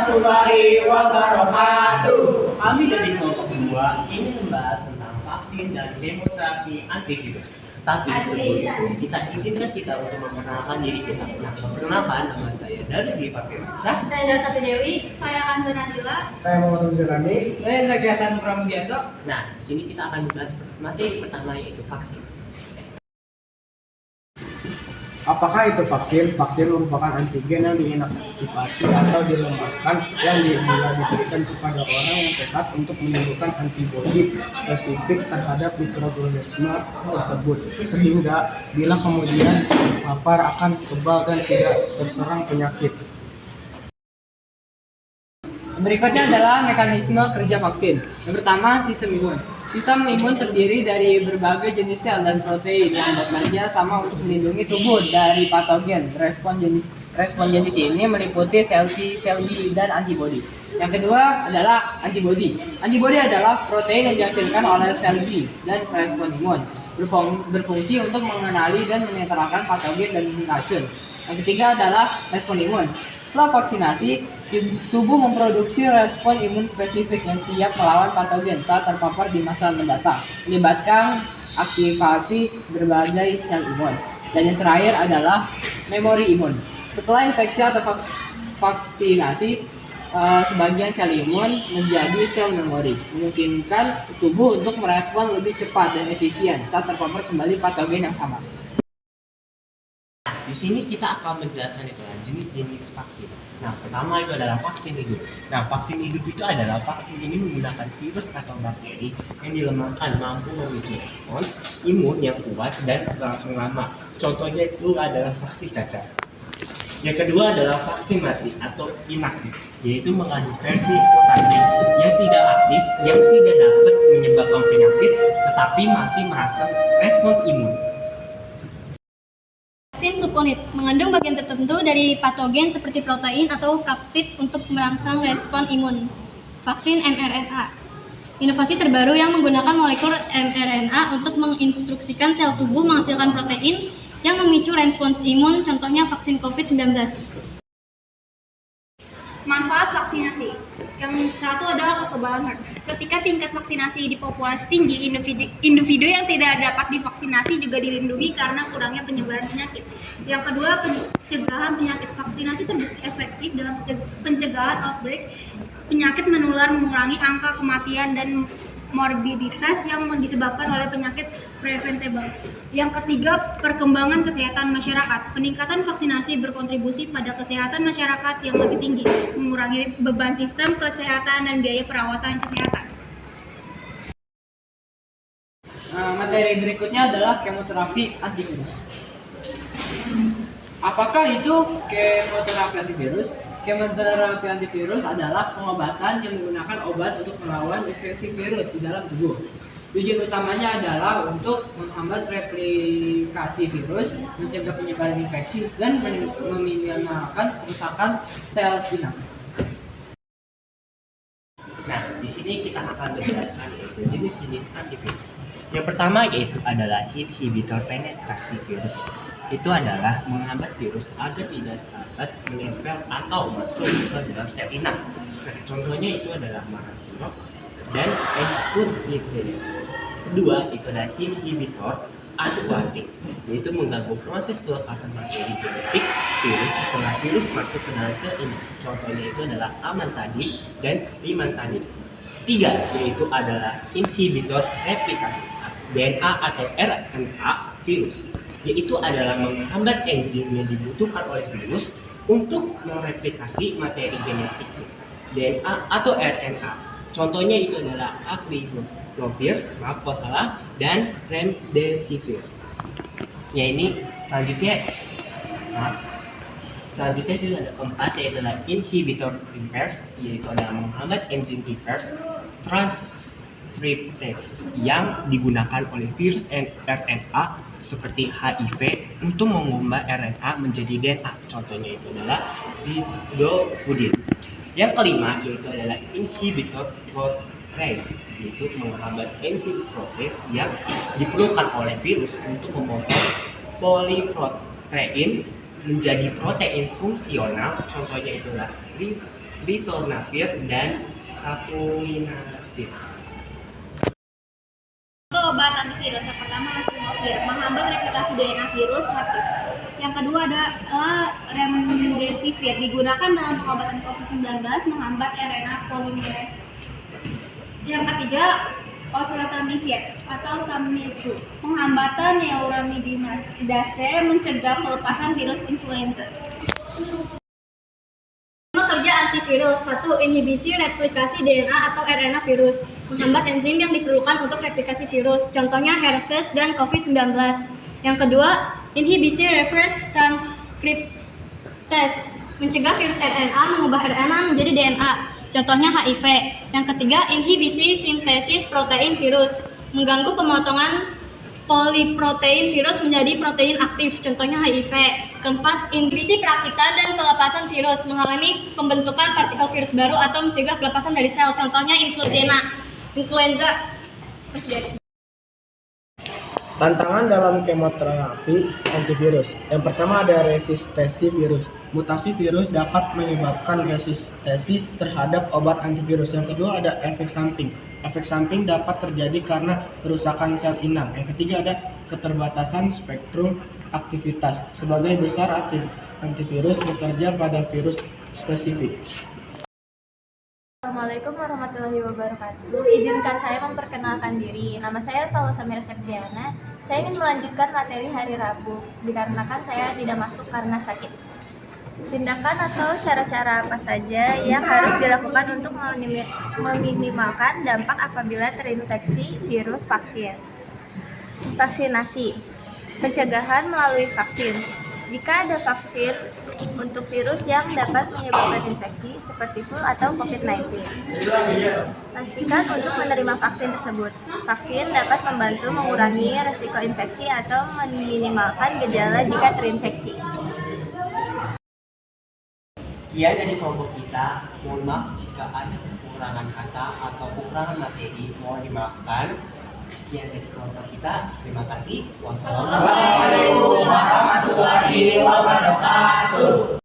warahmatullahi wabarakatuh. Kami dari kelompok kedua ini membahas tentang vaksin dan kemoterapi antivirus. Tapi sebelum itu, kita izinkan kita untuk memperkenalkan diri kita. Nah, perkenalkan, nama saya Dari Diva Firmansyah. Saya Darsati Dewi, saya Kanza Nadila. Saya Muhammad Zulami. Saya Zaki Hasan Pramudianto. Nah, di sini kita akan membahas materi pertama yaitu vaksin. Apakah itu vaksin? Vaksin merupakan antigen yang diinaktivasi atau dilemahkan yang bila diberikan kepada orang yang sehat untuk menimbulkan antibodi spesifik terhadap mikroorganisme tersebut, sehingga bila kemudian terpapar akan kebal dan tidak terserang penyakit. Berikutnya adalah mekanisme kerja vaksin. Yang pertama, sistem imun. Sistem imun terdiri dari berbagai jenis sel dan protein yang bekerja sama untuk melindungi tubuh dari patogen. Respon jenis ini meliputi sel T, sel B, dan antibodi. Yang kedua adalah antibodi. Antibodi adalah protein yang dihasilkan oleh sel B dan respon imun. Berfungsi untuk mengenali dan menetralkan patogen dan racun. Yang ketiga adalah respon imun. Setelah vaksinasi, tubuh memproduksi respon imun spesifik yang siap melawan patogen saat terpapar di masa mendatang, melibatkan aktivasi berbagai sel imun. Dan yang terakhir adalah memori imun. Setelah infeksi atau vaksinasi, sebagian sel imun menjadi sel memori, memungkinkan tubuh untuk merespon lebih cepat dan efisien saat terpapar kembali patogen yang sama. Di sini kita akan menjelaskan itu jenis-jenis vaksin. Nah, pertama itu adalah vaksin hidup. Nah, vaksin hidup itu adalah vaksin ini menggunakan virus atau bakteri yang dilemahkan mampu memicu respons imun yang kuat dan berlangsung lama. Contohnya itu adalah vaksin cacar. Yang kedua adalah vaksin mati atau inaktif, yaitu mengandung versi protein yang tidak aktif, yang tidak dapat menyebabkan penyakit, tetapi masih merangsang respon imun. Vaksin subunit mengandung bagian tertentu dari patogen seperti protein atau kapsid untuk merangsang respon imun. Vaksin mRNA. Inovasi terbaru yang menggunakan molekul mRNA untuk menginstruksikan sel tubuh menghasilkan protein yang memicu respons imun, contohnya vaksin COVID-19. Manfaat vaksinasi. Yang satu adalah kekebalan herd. Ketika tingkat vaksinasi di populasi tinggi, individu yang tidak dapat divaksinasi juga dilindungi karena kurangnya penyebaran penyakit. Yang kedua, pencegahan penyakit. Vaksinasi terbukti efektif dalam pencegahan outbreak penyakit menular, mengurangi angka kematian dan morbiditas yang disebabkan oleh penyakit preventable. Yang ketiga, perkembangan kesehatan masyarakat. Peningkatan vaksinasi berkontribusi pada kesehatan masyarakat yang lebih tinggi, mengurangi beban sistem kesehatan dan biaya perawatan kesehatan. Materi berikutnya adalah kemoterapi antivirus. Apakah itu kemoterapi antivirus? Kemoterapi antivirus adalah pengobatan yang menggunakan obat untuk melawan infeksi virus di dalam tubuh. Tujuan utamanya adalah untuk menghambat replikasi virus, mencegah penyebaran infeksi, dan meminimalkan kerusakan sel inang. Nah, di sini kita akan menjelaskan yaitu jenis-jenis antivirus. Yang pertama yaitu adalah inhibitor penetrasi virus. Itu adalah menghambat virus agar tidak dapat menempel atau masuk ke dalam sel inang. Nah, contohnya itu adalah marafenib dan entecavir. Kedua, itu adalah inhibitor akuatik, yaitu mengganggu proses pelepasan materi genetik virus setelah virus masuk ke dalam sel inang. Contohnya itu adalah amantadin dan rimantanib. Tiga, yaitu adalah inhibitor replikasi DNA atau RNA virus, yaitu adalah menghambat enzim yang dibutuhkan oleh virus untuk mereplikasi materi genetik DNA atau RNA. Contohnya itu adalah aclinopir, dan remdesivir. Ya ini selanjutnya itu ada keempat yaitu adalah inhibitor reverse, yaitu adalah menghambat enzim reverse transcriptase yang digunakan oleh virus RNA seperti HIV untuk mengubah RNA menjadi DNA. Contohnya itu adalah zidovudin. Yang kelima yaitu adalah inhibitor protease, yaitu menghambat enzim protease yang diperlukan oleh virus untuk memotong poliprotein menjadi protein fungsional. Contohnya itu adalah ritonavir, dan sapuminavir. Untuk obat antivirus yang pertama Remdesivir menghambat replikasi DNA virus herpes. Yang kedua ada Remdesivir digunakan dalam pengobatan COVID-19 menghambat RNA polimerase. Yang ketiga Oseltamivir atau Tamiflu penghambatan neuraminidase mencegah pelepasan virus influenza. Kerja antivirus. 1. Inhibisi replikasi DNA atau RNA virus. Menghambat enzim yang diperlukan untuk replikasi virus. Contohnya herpes dan COVID-19. Yang kedua, inhibisi reverse transcriptase. Mencegah virus RNA mengubah RNA menjadi DNA. Contohnya HIV. Yang ketiga, inhibisi sintesis protein virus. Mengganggu pemotongan poliprotein virus menjadi protein aktif, contohnya HIV. Keempat, inhibisi perakitan dan pelepasan virus, mengalami pembentukan partikel virus baru atau mencegah pelepasan dari sel, contohnya influenza. Tantangan dalam kemoterapi antivirus. Yang pertama ada resistensi virus. Mutasi virus dapat menyebabkan resistensi terhadap obat antivirus. Yang kedua ada efek samping. Efek samping dapat terjadi karena kerusakan sel inang. Yang ketiga ada keterbatasan spektrum aktivitas. Sebagai besar antivirus bekerja pada virus spesifik. Assalamualaikum warahmatullahi wabarakatuh. Izinkan saya memperkenalkan diri. Nama saya Salwa Samira Septiana. Saya ingin melanjutkan materi hari Rabu, dikarenakan saya tidak masuk karena sakit. Tindakan atau cara-cara apa saja yang harus dilakukan untuk meminimalkan dampak apabila terinfeksi virus vaksin? Vaksinasi. Pencegahan melalui vaksin. Jika ada vaksin untuk virus yang dapat menyebabkan infeksi seperti flu atau COVID-19, pastikan untuk menerima vaksin tersebut. Vaksin dapat membantu mengurangi resiko infeksi atau meminimalkan gejala jika terinfeksi. Sekian dari kelompok kita. Mohon maaf jika ada kekurangan kata atau kekurangan materi, mohon dimaafkan. Sekian dari kelompok kita. Terima kasih. Wassalamualaikum warahmatullahi wabarakatuh.